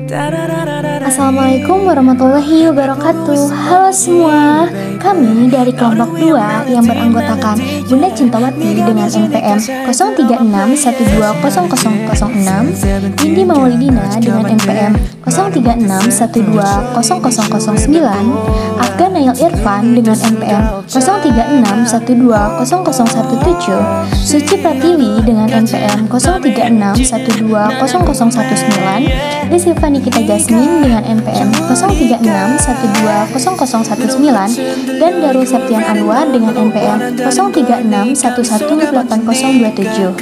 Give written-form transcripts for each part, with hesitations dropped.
Assalamualaikum warahmatullahi wabarakatuh. Halo semua, kami dari kelompok 2 yang beranggotakan Bunda Cintawati dengan NPM 0361200006, Indi Maulidina dengan NPM 0361200009, Afgan Nail Irfan dengan NPM 0361200017, Suci Pratiwi dengan NPM 0361200019, Desiva Nikita Jasmine dengan NPM 0361200019, dan Darul Septian Anwar dengan NPM 0361180027.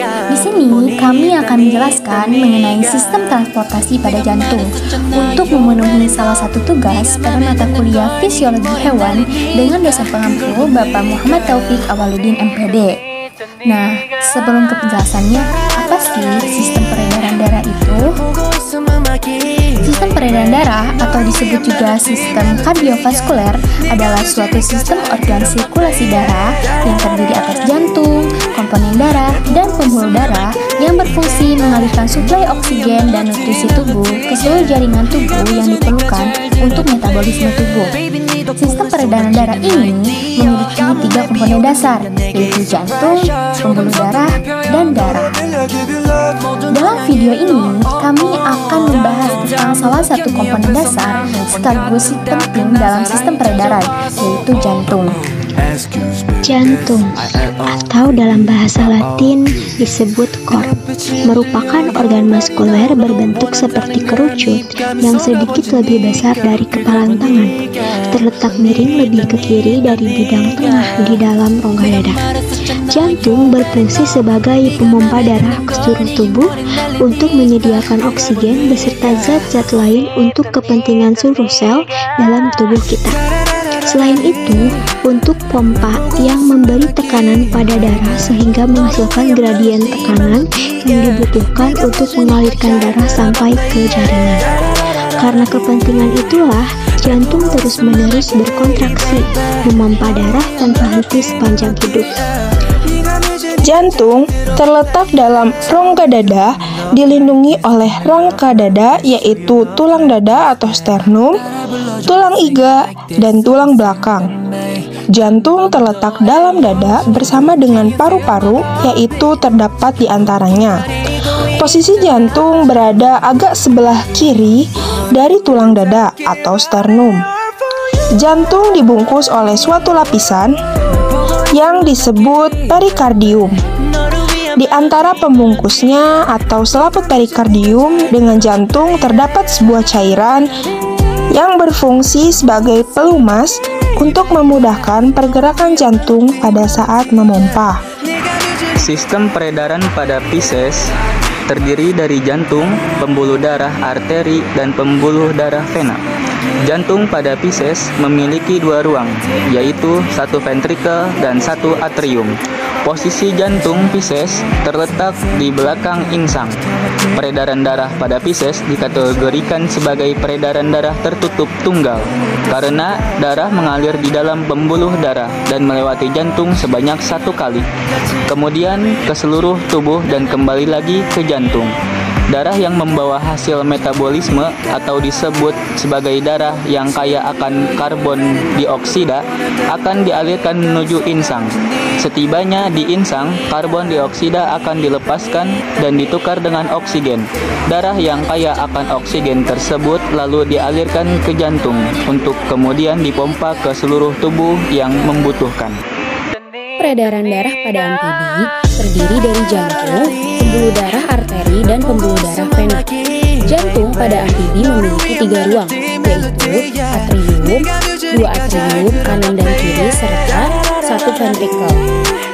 Di sini kami akan menjelaskan mengenai sistem transportasi pada jantung untuk memenuhi salah satu tugas pada mata kuliah Fisiologi Hewan dengan dosen pengampu Bapak Muhammad Taufik Awaludin MPD. Nah, sebelum ke penjelasannya, apa sih sistem peredaran darah itu? Sistem peredaran darah atau disebut juga sistem kardiovaskuler adalah suatu sistem organ sirkulasi darah yang terdiri atas jantung, komponen darah, dan pembuluh darah yang berfungsi mengalirkan suplai oksigen dan nutrisi tubuh ke seluruh jaringan tubuh yang diperlukan untuk metabolisme tubuh. Sistem peredaran darah ini memiliki 3 komponen dasar, yaitu jantung, pembuluh darah, dan darah. Dalam video ini, kami akan membahas tentang salah satu komponen dasar sekaligus penting dalam sistem peredaran, yaitu jantung. Jantung atau dalam bahasa Latin disebut cor merupakan organ muskuler berbentuk seperti kerucut yang sedikit lebih besar dari kepalan tangan, terletak miring lebih ke kiri dari bidang tengah di dalam rongga dada. Jantung berfungsi sebagai pemompa darah ke seluruh tubuh untuk menyediakan oksigen beserta zat-zat lain untuk kepentingan seluruh sel dalam tubuh kita. Selain itu, untuk pompa yang memberi tekanan pada darah sehingga menghasilkan gradien tekanan yang dibutuhkan untuk mengalirkan darah sampai ke jaringan. Karena kepentingan itulah, jantung terus-menerus berkontraksi, memompa darah tanpa henti sepanjang hidup. Jantung terletak dalam rongga dada, dilindungi oleh rangka dada yaitu tulang dada atau sternum, tulang iga, dan tulang belakang. Jantung terletak dalam dada bersama dengan paru-paru yaitu terdapat di antaranya. Posisi jantung berada agak sebelah kiri dari tulang dada atau sternum. Jantung dibungkus oleh suatu lapisan yang disebut perikardium. Di antara pembungkusnya atau selaput perikardium dengan jantung terdapat sebuah cairan yang berfungsi sebagai pelumas untuk memudahkan pergerakan jantung pada saat memompa. Sistem peredaran pada Pisces terdiri dari jantung, pembuluh darah arteri, dan pembuluh darah vena. Jantung pada Pisces memiliki 2 ruang, yaitu 1 ventrikel dan 1 atrium. Posisi jantung Pisces terletak di belakang insang. Peredaran darah pada Pisces dikategorikan sebagai peredaran darah tertutup tunggal, karena darah mengalir di dalam pembuluh darah dan melewati jantung sebanyak 1 kali, kemudian ke seluruh tubuh dan kembali lagi ke jantung. Darah yang membawa hasil metabolisme atau disebut sebagai darah yang kaya akan karbon dioksida akan dialirkan menuju insang. Setibanya di insang, karbon dioksida akan dilepaskan dan ditukar dengan oksigen. Darah yang kaya akan oksigen tersebut lalu dialirkan ke jantung untuk kemudian dipompa ke seluruh tubuh yang membutuhkan. Peredaran darah pada amfibi terdiri dari jantung, pembuluh darah arteri, dan pembuluh darah vena. Jantung pada amfibi memiliki 3 ruang, yaitu atrium, 2 atrium kanan dan kiri, serta 1 ventrikel.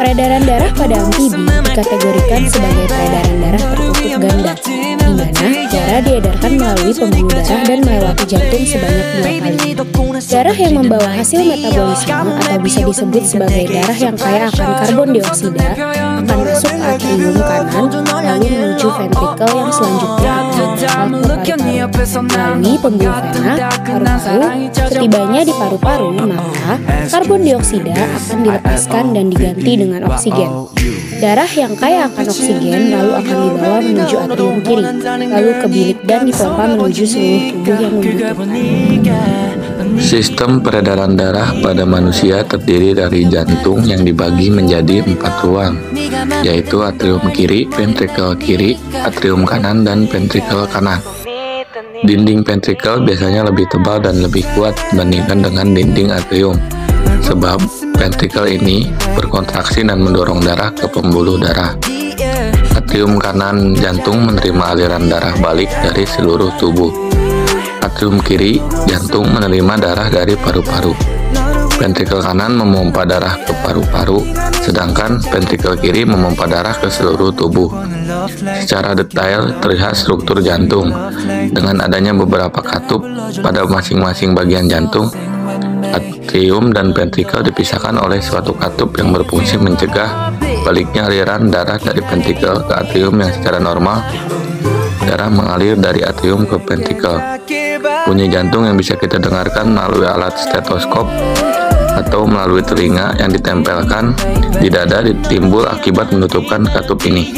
Peredaran darah pada amfibi dikategorikan sebagai peredaran darah tertutup ganda, di mana darah diedarkan melalui pembuluh darah dan melewati jantung sebanyak 2 kali. Darah yang membawa hasil metabolisme atau bisa disebut sebagai darah yang kaya akan karbon dioksida akan masuk ke atrium kanan lalu menuju ventrikel yang selanjutnya akan mengalir ke paru-paru melalui pembuluh vena, paru-paru. Setibanya di paru-paru, maka karbon dioksida akan dilepaskan dan diganti dengan oksigen. Darah yang kaya akan oksigen lalu akan dibawa menuju atrium kiri, lalu ke bilik dan dipompa menuju seluruh tubuh yang membutuhkan. Sistem peredaran darah pada manusia terdiri dari jantung yang dibagi menjadi 4 ruang, yaitu atrium kiri, ventrikel kiri, atrium kanan, dan ventrikel kanan. Dinding ventrikel biasanya lebih tebal dan lebih kuat dibandingkan dengan dinding atrium, sebab ventrikel ini berkontraksi dan mendorong darah ke pembuluh darah. Atrium kanan jantung menerima aliran darah balik dari seluruh tubuh. Atrium kiri jantung menerima darah dari paru-paru. Ventrikel kanan memompa darah ke paru-paru, sedangkan ventrikel kiri memompa darah ke seluruh tubuh. Secara detail terlihat struktur jantung, dengan adanya beberapa katup pada masing-masing bagian jantung. Atrium dan ventrikel dipisahkan oleh suatu katup yang berfungsi mencegah baliknya aliran darah dari ventrikel ke atrium yang secara normal darah mengalir dari atrium ke ventrikel. Bunyi jantung yang bisa kita dengarkan melalui alat stetoskop atau melalui telinga yang ditempelkan di dada timbul akibat menutupkan katup ini.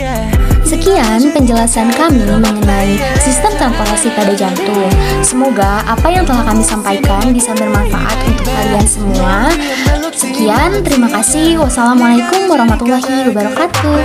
Sekian penjelasan kami mengenai sistem sirkulasi pada jantung. Semoga apa yang telah kami sampaikan bisa bermanfaat untuk kalian semua. Sekian, terima kasih. Wassalamualaikum warahmatullahi wabarakatuh.